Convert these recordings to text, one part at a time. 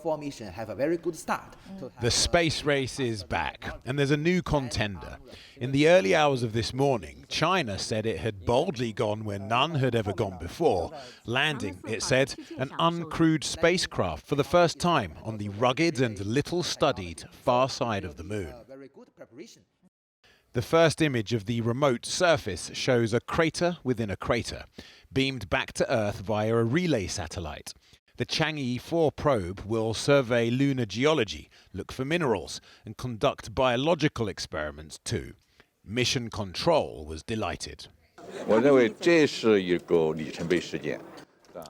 Formation have a very good start. The space race is back, and there's a new contender. In the early hours of this morning, China said it had boldly gone where none had ever gone before, landing, it said, an uncrewed spacecraft for the first time on the rugged and little-studied far side of the moon. The first image of the remote surface shows a crater within a crater, beamed back to Earth via a relay satellite. The Chang'e 4 probe will survey lunar geology, look for minerals, and conduct biological experiments too. Mission Control was delighted.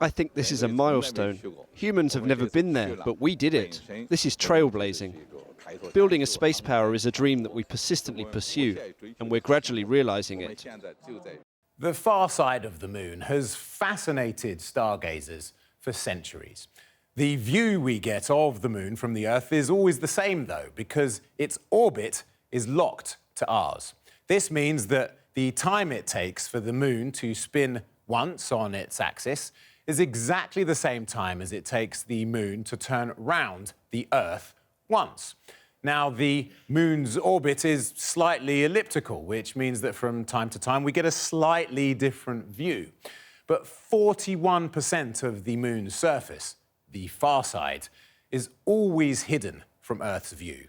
I think this is a milestone. Humans have never been there, but we did it. This is trailblazing. Building a space power is a dream that we persistently pursue, and we're gradually realizing it. The far side of the moon has fascinated stargazers for centuries. The view we get of the moon from the Earth is always the same, though, because its orbit is locked to ours. This means that the time it takes for the moon to spin once on its axis is exactly the same time as it takes the moon to turn round the Earth once. Now, the moon's orbit is slightly elliptical, which means that from time to time we get a slightly different view. But 41% of the moon's surface, the far side, is always hidden from Earth's view.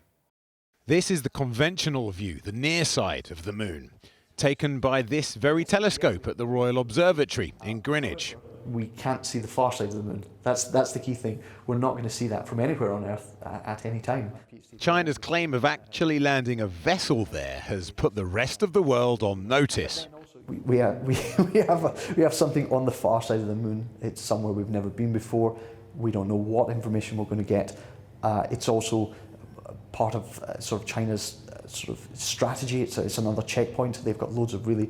This is the conventional view, the near side of the moon, taken by this very telescope at the Royal Observatory in Greenwich. We can't see the far side of the moon. That's the key thing. We're not going to see that from anywhere on Earth at any time. China's claim of actually landing a vessel there has put the rest of the world on notice. We have something on the far side of the moon. It's somewhere we've never been before. We don't know what information we're going to get. It's also part of sort of China's sort of strategy. It's another checkpoint. They've got loads of really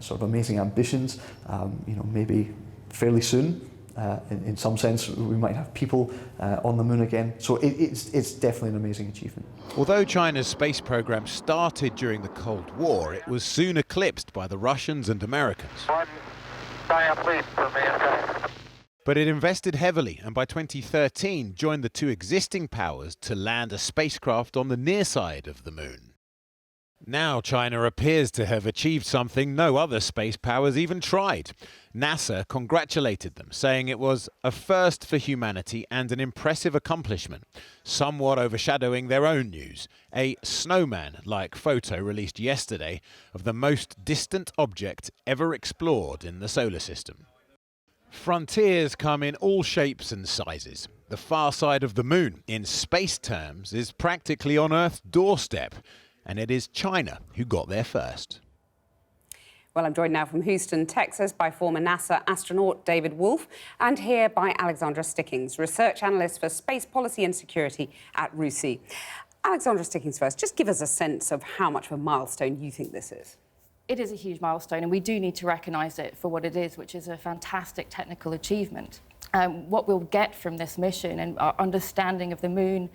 sort of amazing ambitions. Maybe fairly soon, in some sense, we might have people on the moon again. So it's definitely an amazing achievement. Although China's space program started during the Cold War, it was soon eclipsed by the Russians and Americans. But it invested heavily, and by 2013 joined the two existing powers to land a spacecraft on the near side of the moon. Now China appears to have achieved something no other space powers even tried. NASA congratulated them, saying it was a first for humanity and an impressive accomplishment, somewhat overshadowing their own news, a snowman-like photo released yesterday of the most distant object ever explored in the solar system. Frontiers come in all shapes and sizes. The far side of the moon, in space terms, is practically on Earth's doorstep. And it is China who got there first. Well, I'm joined now from Houston, Texas, by former NASA astronaut David Wolf, and here by Alexandra Stickings, research analyst for space policy and security at RUSI. Alexandra Stickings first, just give us a sense of how much of a milestone you think this is. It is a huge milestone, and we do need to recognise it for what it is, which is a fantastic technical achievement. What we'll get from this mission and our understanding of the moon,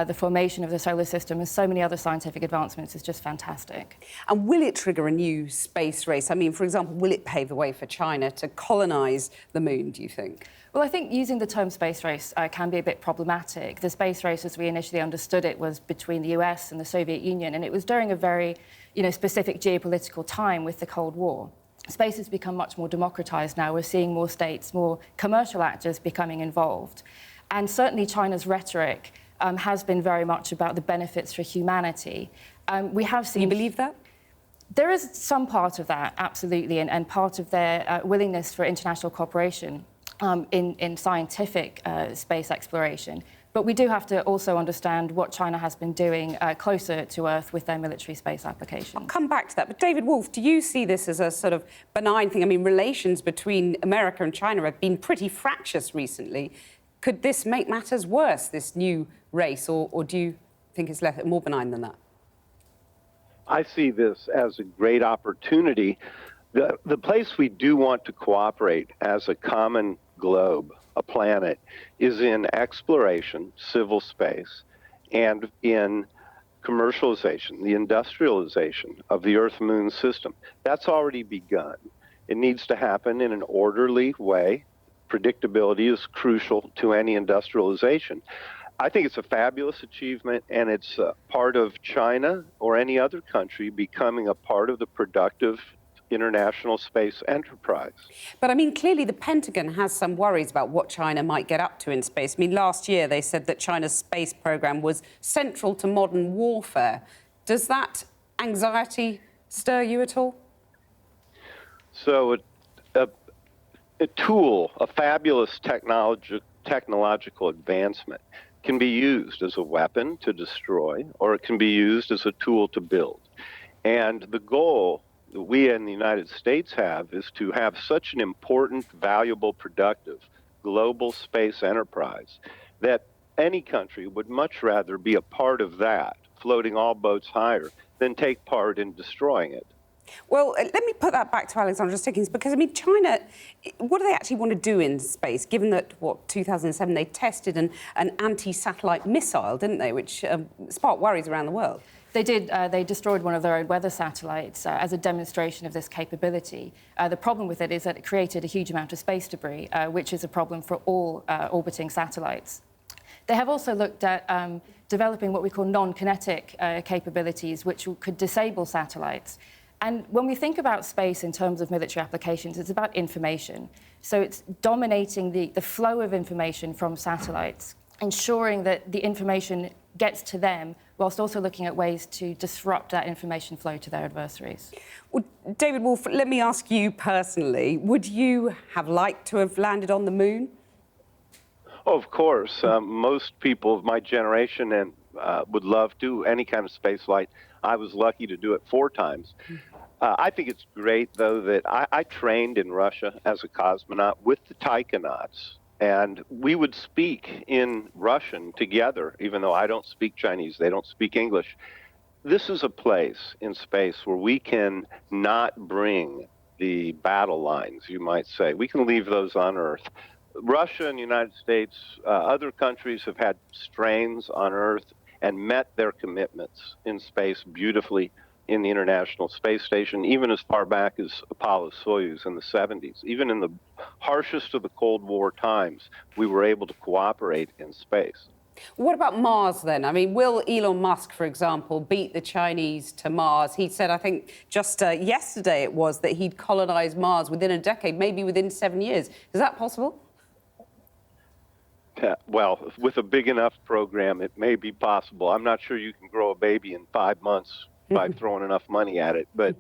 the formation of the solar system, and so many other scientific advancements is just fantastic. And will it trigger a new space race? I mean, for example, will it pave the way for China to colonise the moon, do you think? Well, I think using the term space race can be a bit problematic. The space race, as we initially understood it, was between the US and the Soviet Union, and it was during a very, specific geopolitical time with the Cold War. Space has become much more democratized now. We're seeing more states, more commercial actors becoming involved. And certainly China's rhetoric has been very much about the benefits for humanity. We have seen... You believe that? There is some part of that, absolutely, and part of their willingness for international cooperation in scientific space exploration. But we do have to also understand what China has been doing closer to Earth with their military space applications. I'll come back to that. But David Wolf, do you see this as a sort of benign thing? I mean, relations between America and China have been pretty fractious recently. Could this make matters worse, this new race, or do you think it's more benign than that? I see this as a great opportunity. The place we do want to cooperate as a common globe, a planet, is in exploration, civil space, and in commercialization, the industrialization of the Earth-Moon system. That's already begun. It needs to happen in an orderly way, predictability is crucial to any industrialization. I think it's a fabulous achievement, and it's part of China or any other country becoming a part of the productive international space enterprise. But I mean, clearly the Pentagon has some worries about what China might get up to in space. I mean, last year they said that China's space program was central to modern warfare. Does that anxiety stir you at all? So a tool, a fabulous technological advancement can be used as a weapon to destroy, or it can be used as a tool to build. And the goal that we in the United States have is to have such an important, valuable, productive global space enterprise that any country would much rather be a part of that, floating all boats higher, than take part in destroying it. Well, let me put that back to Alexandra Stickings, because, I mean, China, what do they actually want to do in space, given that, 2007, they tested an anti-satellite missile, didn't they, which sparked worries around the world? They did. They destroyed one of their own weather satellites as a demonstration of this capability. The problem with it is that it created a huge amount of space debris, which is a problem for all orbiting satellites. They have also looked at developing what we call non-kinetic capabilities, which could disable satellites. And when we think about space in terms of military applications, it's about information. So it's dominating the flow of information from satellites, ensuring that the information gets to them, whilst also looking at ways to disrupt that information flow to their adversaries. Well, David Wolf, let me ask you personally, would you have liked to have landed on the moon? Oh, of course. Most people of my generation and would love to any kind of space flight. I was lucky to do it 4 times. I think it's great, though, that I trained in Russia as a cosmonaut with the taikonauts, and we would speak in Russian together, even though I don't speak Chinese, they don't speak English. This is a place in space where we can not bring the battle lines, you might say. We can leave those on Earth. Russia and the United States, other countries have had strains on Earth and met their commitments in space beautifully in the International Space Station, even as far back as Apollo-Soyuz in the 70s. Even in the harshest of the Cold War times, we were able to cooperate in space. What about Mars, then? I mean, will Elon Musk, for example, beat the Chinese to Mars? He said, I think just yesterday it was, that he'd colonize Mars within a decade, maybe within 7 years. Is that possible? Well, with a big enough program, it may be possible. I'm not sure you can grow a baby in 5 months by throwing enough money at it, but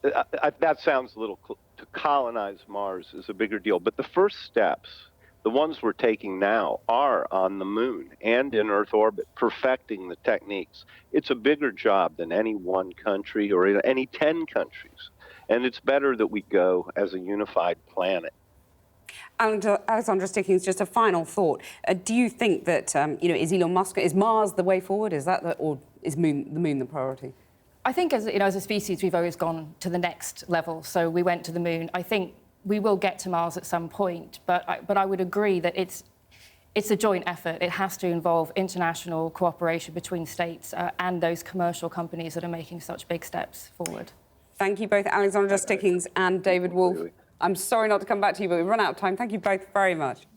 that sounds a little... To colonize Mars is a bigger deal. But the first steps, the ones we're taking now, are on the moon and in Earth orbit, perfecting the techniques. It's a bigger job than any one country or any 10 countries. And it's better that we go as a unified planet. And Alexandra Stickings, just a final thought. Do you think that, is Mars the way forward? Is that or is the moon the priority? I think, as a species, we've always gone to the next level. So we went to the moon. I think we will get to Mars at some point, but I would agree that it's a joint effort. It has to involve international cooperation between states and those commercial companies that are making such big steps forward. Thank you both, Alexandra Stickings and David Wolf. I'm sorry not to come back to you, but we've run out of time. Thank you both very much.